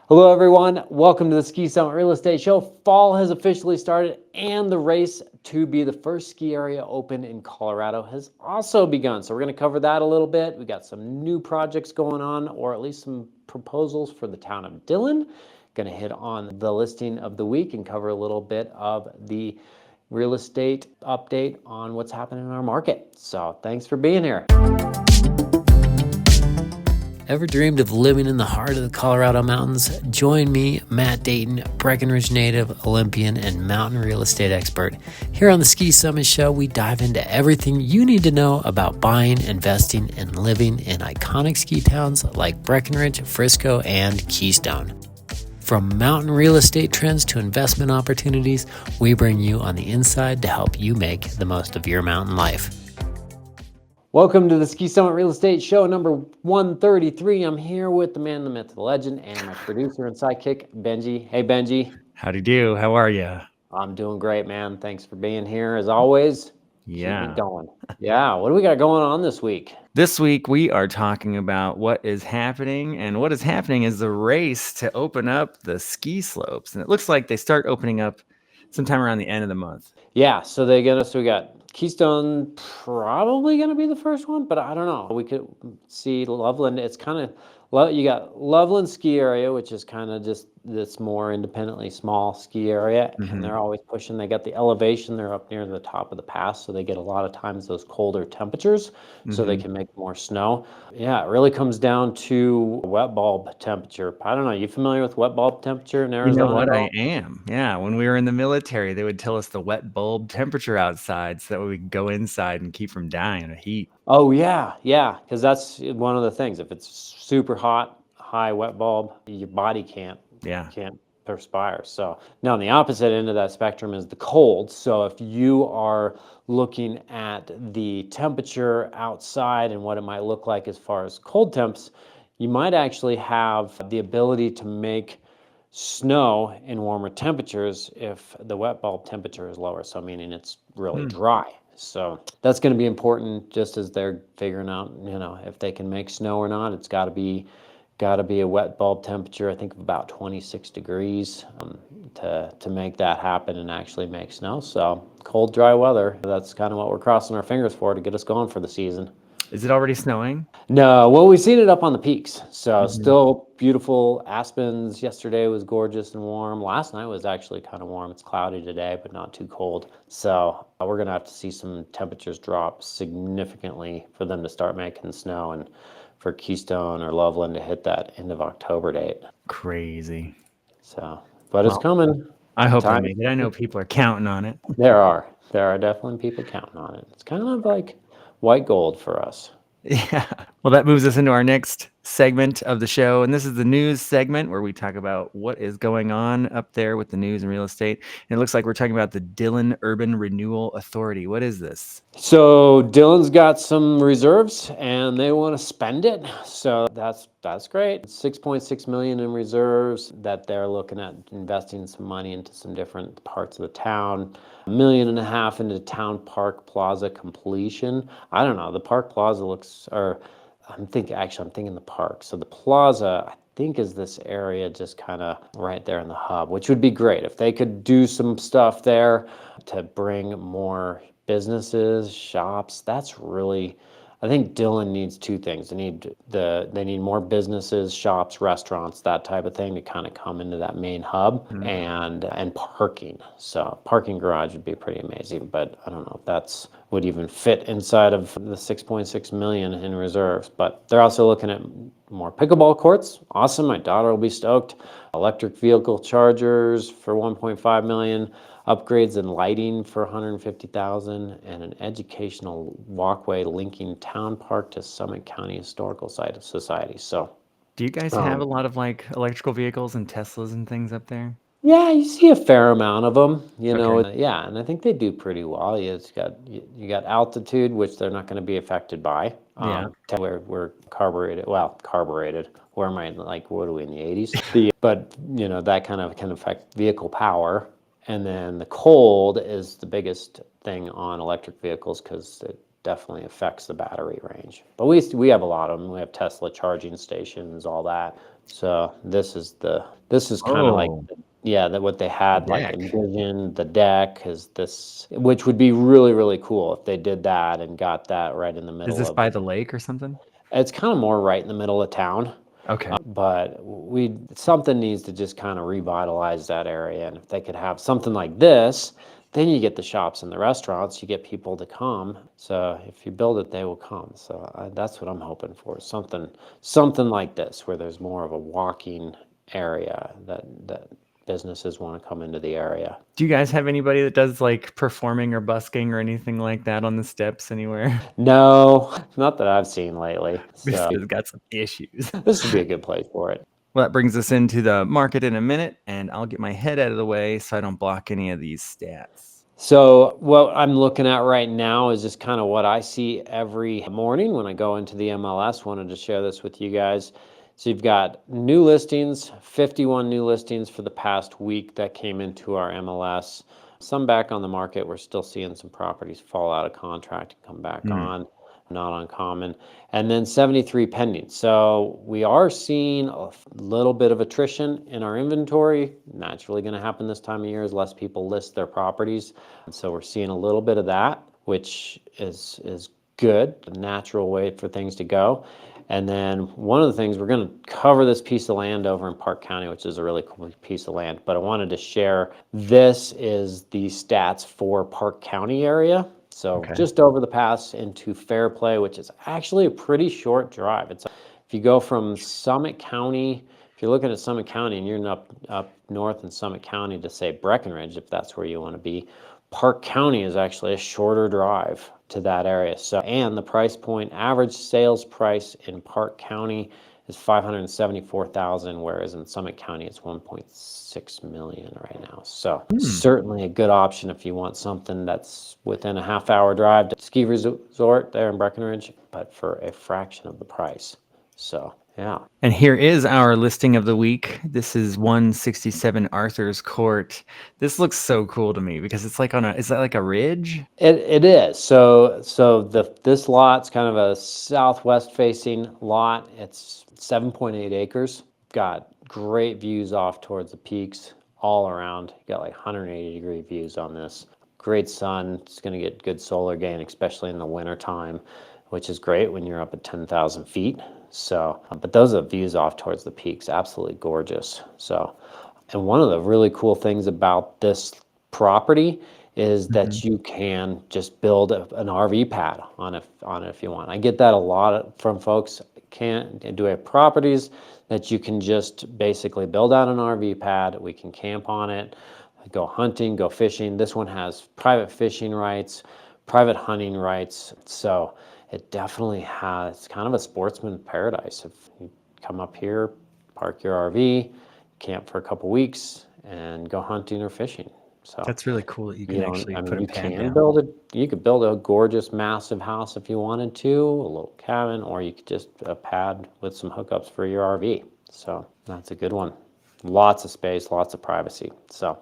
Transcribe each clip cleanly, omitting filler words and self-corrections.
Hello, everyone. Welcome to the Ski Summit Real Estate Show. Fall has officially started, and the race to be the first ski area open in Colorado has also begun. So we're going to cover that a little bit. We got some new projects going on, or at least some proposals for the town of Dillon. Going to hit on the listing of the week and cover a little bit of the real estate update on what's happening in our market. So thanks for being here. Ever dreamed of living in the heart of the Colorado mountains? Join me, Matt Dayton, Breckenridge native, Olympian, and mountain real estate expert. Here on the Ski Summit Show, we dive into everything you need to know about buying, investing, and living in iconic ski towns like Breckenridge, Frisco, and Keystone. From mountain real estate trends to investment opportunities, we bring you on the inside to help you make the most of your mountain life. Welcome to the Ski Summit Real Estate Show number 133. I'm here with the man, the myth, the legend, and my producer and sidekick, Benji. Hey, Benji. Howdy do. How are you? I'm doing great, man. Thanks for being here as always. Yeah. Keep it going. Yeah. What do we got going on this week? This week we are talking about what is happening, and what is happening is the race to open up the ski slopes. And it looks like they start opening up sometime around the end of the month. Yeah. So we got Keystone probably going to be the first one, but I don't know. We could see Loveland. It's kind of, you got Loveland ski area, which is kind of just this more independently small ski area. And they're always pushing. They got the elevation. They're up near the top of the pass. So they get a lot of times those colder temperatures so they can make more snow. Yeah, it really comes down to wet bulb temperature. I don't know. You familiar with wet bulb temperature in Arizona? You know what? I am. Yeah. When we were in the military, they would tell us the wet bulb temperature outside so that we could go inside and keep from dying of heat. Oh, yeah. Yeah. Because that's one of the things. If it's super hot, high wet bulb, your body can't perspire. So now on the opposite end of that spectrum is the cold. So if you are looking at the temperature outside and what it might look like as far as cold temps, you might actually have the ability to make snow in warmer temperatures if the wet bulb temperature is lower. So meaning it's really dry. So that's going to be important just as they're figuring out, if they can make snow or not. It's got to be a wet bulb temperature, I think of about 26 degrees to make that happen and actually make snow. So cold, dry weather, that's kind of what we're crossing our fingers for to get us going for the season. Is it already snowing? No, well, we've seen it up on the peaks. So still beautiful aspens. Yesterday was gorgeous and warm. Last night was actually kind of warm. It's cloudy today, but not too cold. So we're going to have to see some temperatures drop significantly for them to start making snow and for Keystone or Loveland to hit that end of October date. Crazy. So, but it's coming. I hope they make it. I know people are counting on it. There are definitely people counting on it. It's kind of like white gold for us. Yeah. Well, that moves us into our next segment of the show. And this is the news segment where we talk about what is going on up there with the news and real estate. And it looks like we're talking about the Dillon Urban Renewal Authority. What is this? So Dillon's got some reserves and they want to spend it. So that's great. 6.6 million in reserves that they're looking at investing some money into some different parts of the town. $1.5 million into town park plaza completion. I don't know. The park plaza I'm thinking the park. So the plaza, I think, is this area just kind of right there in the hub, which would be great if they could do some stuff there to bring more businesses, shops. That's really, I think Dillon needs two things. They need more businesses, shops, restaurants, that type of thing to kind of come into that main hub and parking. So parking garage would be pretty amazing, but I don't know if that's would even fit inside of the 6.6 million in reserves. But they're also looking at more pickleball courts. Awesome. My daughter will be stoked. Electric vehicle chargers for 1.5 million. Upgrades and lighting for 150,000, and an educational walkway linking Town Park to Summit County Historical Society. So, do you guys have a lot of like electrical vehicles and Teslas and things up there? Yeah, you see a fair amount of them. Yeah, and I think they do pretty well. You got altitude, which they're not going to be affected by. We're carbureted. Well, carbureted. Where am I? Like, what are we in the 80s? But that kind of can affect vehicle power. And then the cold is the biggest thing on electric vehicles because it definitely affects the battery range. But we have a lot of them. We have Tesla charging stations, all that. So this is kind of like, Oh, yeah, that what they had like deck. envisioned. The deck is this, which would be really, really cool if they did that and got that right in the Is middle this of. by the lake or something? It's kind of more right in the middle of town. Okay. But something needs to just kind of revitalize that area. And if they could have something like this, then you get the shops and the restaurants, you get people to come. So if you build it, they will come. So that's what I'm hoping for. Something like this, where there's more of a walking area that businesses want to come into the area. Do you guys have anybody that does like performing or busking or anything like that on the steps anywhere? No, not that I've seen lately. This So has got some issues. this would be a good place for it. Well, that brings us into the market in a minute, and I'll get my head out of the way so I don't block any of these stats. So what I'm looking at right now is just kind of what I see every morning when I go into the MLS. Wanted to share this with you guys. So you've got new listings, 51 new listings for the past week that came into our MLS. Some back on the market. We're still seeing some properties fall out of contract and come back on. Not uncommon. And then 73 pending. So we are seeing a little bit of attrition in our inventory. Naturally going to happen this time of year as less people list their properties. And so we're seeing a little bit of that, which is good, a natural way for things to go. And then one of the things, we're going to cover this piece of land over in Park County, which is a really cool piece of land. But I wanted to share, this is the stats for Park County area. So just over the pass into Fairplay, which is actually a pretty short drive. If you go from Summit County, if you're looking at Summit County and you're up north in Summit County to say Breckenridge, if that's where you want to be, Park County is actually a shorter drive to that area. So, and the price point, average sales price in Park County is $574,000, whereas in Summit County it's $1.6 million right now. So certainly a good option if you want something that's within a half-hour drive to ski resort there in Breckenridge, but for a fraction of the price. So yeah. And here is our listing of the week. This is 167 Arthur's Court. This looks so cool to me because it's like is that like a ridge? It is. So this lot's kind of a southwest facing lot. It's 7.8 acres. Got great views off towards the peaks all around. You got like 180-degree views on this. Great sun. It's going to get good solar gain, especially in the winter time, which is great when you're up at 10,000 feet. So, but those are views off towards the peaks, absolutely gorgeous. So, and one of the really cool things about this property is that you can just build an RV pad on it if you want. I get that a lot from folks. Do we have properties that you can just basically build out an RV pad? We can camp on it, go hunting, go fishing. This one has private fishing rights, private hunting rights. So it definitely has kind of a sportsman paradise. If you come up here, park your RV, camp for a couple weeks, and go hunting or fishing. So that's really cool that you can actually put a pad down. You could build a gorgeous, massive house if you wanted to, a little cabin, or you could just a pad with some hookups for your RV. So that's a good one. Lots of space, lots of privacy. So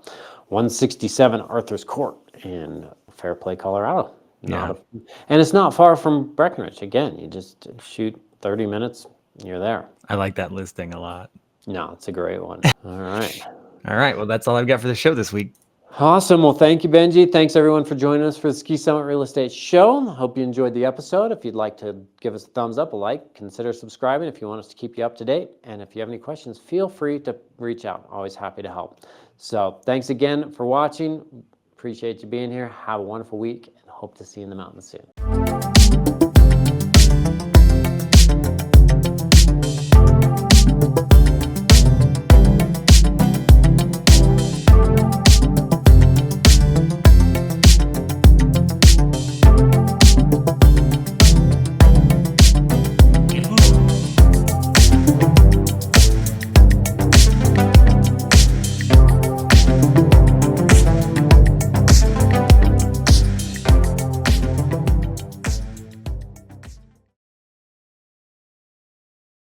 167 Arthur's Court in Fairplay, Colorado. And it's not far from Breckenridge. Again, you just shoot 30 minutes, you're there. I like that listing a lot. No, it's a great one. All right. All right. Well, that's all I've got for the show this week. Awesome. Well, thank you, Benji. Thanks, everyone, for joining us for the Ski Summit Real Estate Show. Hope you enjoyed the episode. If you'd like to give us a thumbs up, a like, consider subscribing if you want us to keep you up to date. And if you have any questions, feel free to reach out. Always happy to help. So thanks again for watching. Appreciate you being here. Have a wonderful week and hope to see you in the mountains soon.